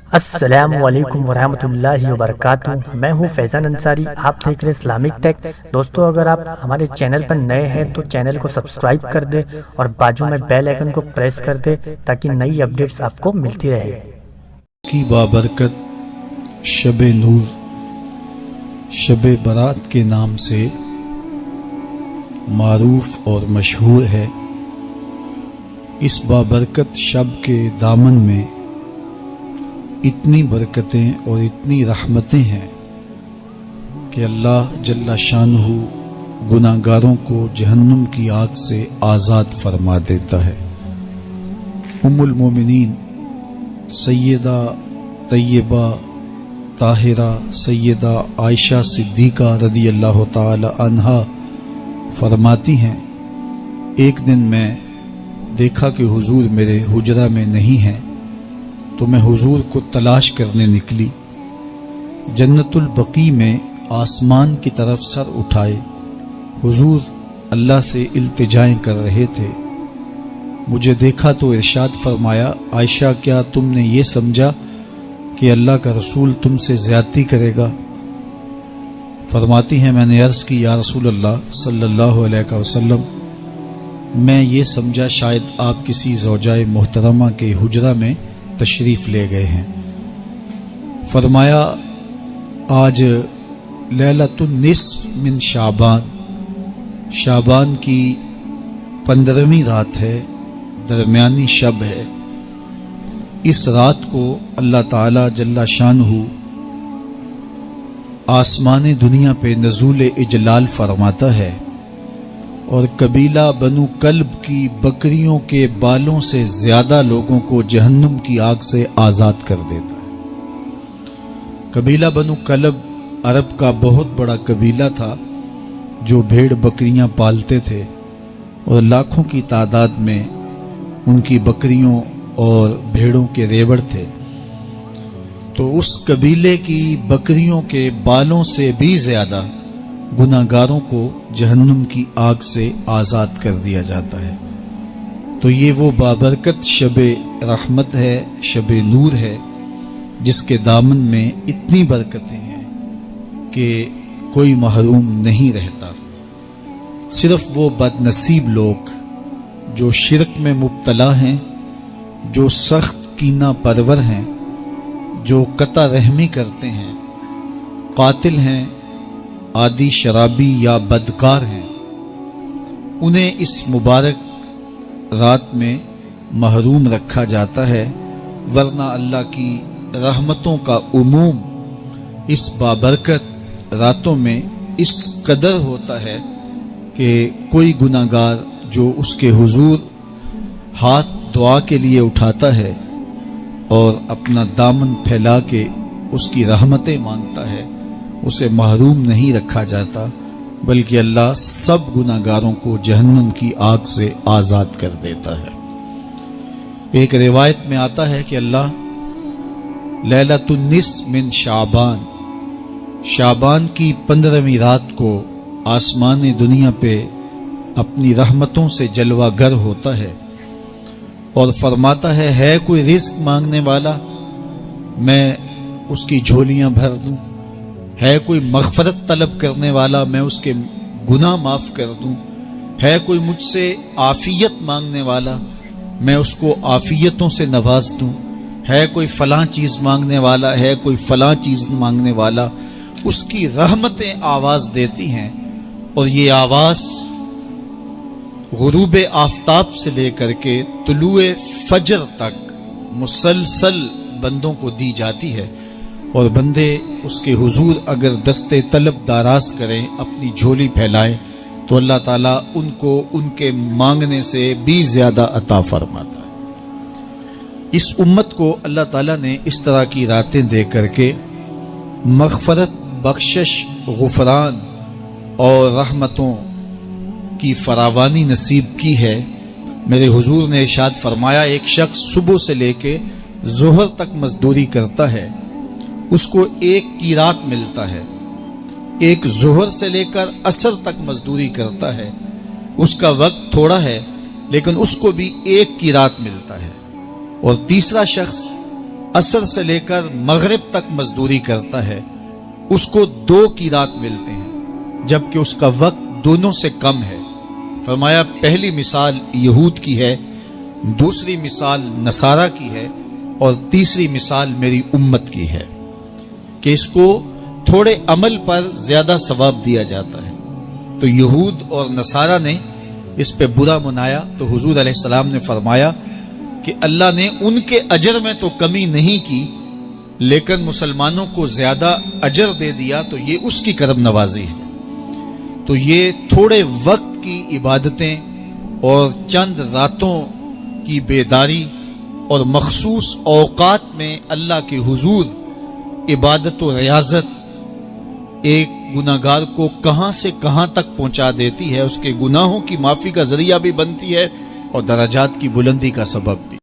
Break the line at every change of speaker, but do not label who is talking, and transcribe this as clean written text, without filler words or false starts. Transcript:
السلام علیکم ورحمۃ اللہ وبرکاتہ۔ میں ہوں فیضان انصاری، آپ دیکھ رہے ہیں اسلامک ٹیک۔ دوستو اگر آپ ہمارے چینل پر نئے ہیں تو چینل کو سبسکرائب کر دیں اور بازو میں بیل آئیکن کو پریس کر دیں تاکہ نئی اپڈیٹس آپ کو ملتی رہے۔
کی بابرکت شب نور، شب برات کے نام سے معروف اور مشہور ہے۔ اس بابرکت شب کے دامن میں اتنی برکتیں اور اتنی رحمتیں ہیں کہ اللہ جل شانہ گناہگاروں کو جہنم کی آگ سے آزاد فرما دیتا ہے۔ ام المومنین سیدہ طیبہ طاہرہ سیدہ عائشہ صدیقہ رضی اللہ تعالی عنہا فرماتی ہیں، ایک دن میں دیکھا کہ حضور میرے حجرہ میں نہیں ہیں تو میں حضور کو تلاش کرنے نکلی۔ جنت البقیع میں آسمان کی طرف سر اٹھائے حضور اللہ سے التجائیں کر رہے تھے۔ مجھے دیکھا تو ارشاد فرمایا، عائشہ کیا تم نے یہ سمجھا کہ اللہ کا رسول تم سے زیادتی کرے گا؟ فرماتی ہیں میں نے عرض کی یا رسول اللہ صلی اللہ علیہ وسلم، میں یہ سمجھا شاید آپ کسی زوجائے محترمہ کے حجرہ میں تشریف لے گئے ہیں۔ فرمایا آج لیلۃ النصف من شعبان، شعبان کی 15ویں رات ہے، درمیانی شب ہے۔ اس رات کو اللہ تعالی جل شانہ آسمان دنیا پہ نزول اجلال فرماتا ہے اور قبیلہ بنو کلب کی بکریوں کے بالوں سے زیادہ لوگوں کو جہنم کی آگ سے آزاد کر دیتا ہے۔ قبیلہ بنو کلب عرب کا بہت بڑا قبیلہ تھا جو بھیڑ بکریاں پالتے تھے اور لاکھوں کی تعداد میں ان کی بکریوں اور بھیڑوں کے ریوڑ تھے۔ تو اس قبیلے کی بکریوں کے بالوں سے بھی زیادہ گناہگاروں کو جہنم کی آگ سے آزاد کر دیا جاتا ہے۔ تو یہ وہ بابرکت شب رحمت ہے، شب نور ہے، جس کے دامن میں اتنی برکتیں ہیں کہ کوئی محروم نہیں رہتا۔ صرف وہ بد نصیب لوگ جو شرک میں مبتلا ہیں، جو سخت کینہ پرور ہیں، جو قطع رحمی کرتے ہیں، قاتل ہیں، عادی شرابی یا بدکار ہیں، انہیں اس مبارک رات میں محروم رکھا جاتا ہے، ورنہ اللہ کی رحمتوں کا عموم اس بابرکت راتوں میں اس قدر ہوتا ہے کہ کوئی گناہگار جو اس کے حضور ہاتھ دعا کے لیے اٹھاتا ہے اور اپنا دامن پھیلا کے اس کی رحمتیں مانگتا ہے، اسے محروم نہیں رکھا جاتا، بلکہ اللہ سب گناہگاروں کو جہنم کی آگ سے آزاد کر دیتا ہے۔ ایک روایت میں آتا ہے کہ اللہ لیلۃ النصف من شعبان، شعبان کی 15ویں رات کو آسمان دنیا پہ اپنی رحمتوں سے جلوہ گر ہوتا ہے اور فرماتا ہے کوئی رزق مانگنے والا میں اس کی جھولیاں بھر دوں، ہے کوئی مغفرت طلب کرنے والا میں اس کے گناہ معاف کر دوں، ہے کوئی مجھ سے عافیت مانگنے والا میں اس کو عافیتوں سے نواز دوں، ہے کوئی فلاں چیز مانگنے والا، ہے کوئی فلاں چیز مانگنے والا، اس کی رحمتیں آواز دیتی ہیں اور یہ آواز غروب آفتاب سے لے کر کے طلوع فجر تک مسلسل بندوں کو دی جاتی ہے، اور بندے اس کے حضور اگر دستے طلب دراز کریں، اپنی جھولی پھیلائیں، تو اللہ تعالیٰ ان کو ان کے مانگنے سے بھی زیادہ عطا فرماتا ہے۔ اس امت کو اللہ تعالیٰ نے اس طرح کی راتیں دے کر کے مغفرت، بخشش، غفران اور رحمتوں کی فراوانی نصیب کی ہے۔ میرے حضور نے ارشاد فرمایا ایک شخص صبح سے لے کے ظہر تک مزدوری کرتا ہے، اس کو ایک کی رات ملتا ہے۔ ایک ظہر سے لے کر عصر تک مزدوری کرتا ہے، اس کا وقت تھوڑا ہے لیکن اس کو بھی ایک کی رات ملتا ہے۔ اور تیسرا شخص عصر سے لے کر مغرب تک مزدوری کرتا ہے اس کو 2 قیرات ملتے ہیں، جبکہ اس کا وقت دونوں سے کم ہے۔ فرمایا پہلی مثال یہود کی ہے، دوسری مثال نصارہ کی ہے، اور تیسری مثال میری امت کی ہے کہ اس کو تھوڑے عمل پر زیادہ ثواب دیا جاتا ہے۔ تو یہود اور نصارہ نے اس پہ برا منایا تو حضور علیہ السلام نے فرمایا کہ اللہ نے ان کے اجر میں تو کمی نہیں کی، لیکن مسلمانوں کو زیادہ اجر دے دیا، تو یہ اس کی کرم نوازی ہے۔ تو یہ تھوڑے وقت کی عبادتیں اور چند راتوں کی بیداری اور مخصوص اوقات میں اللہ کے حضور عبادت و ریاضت ایک گناہگار کو کہاں سے کہاں تک پہنچا دیتی ہے، اس کے گناہوں کی معافی کا ذریعہ بھی بنتی ہے اور درجات کی بلندی کا سبب بھی۔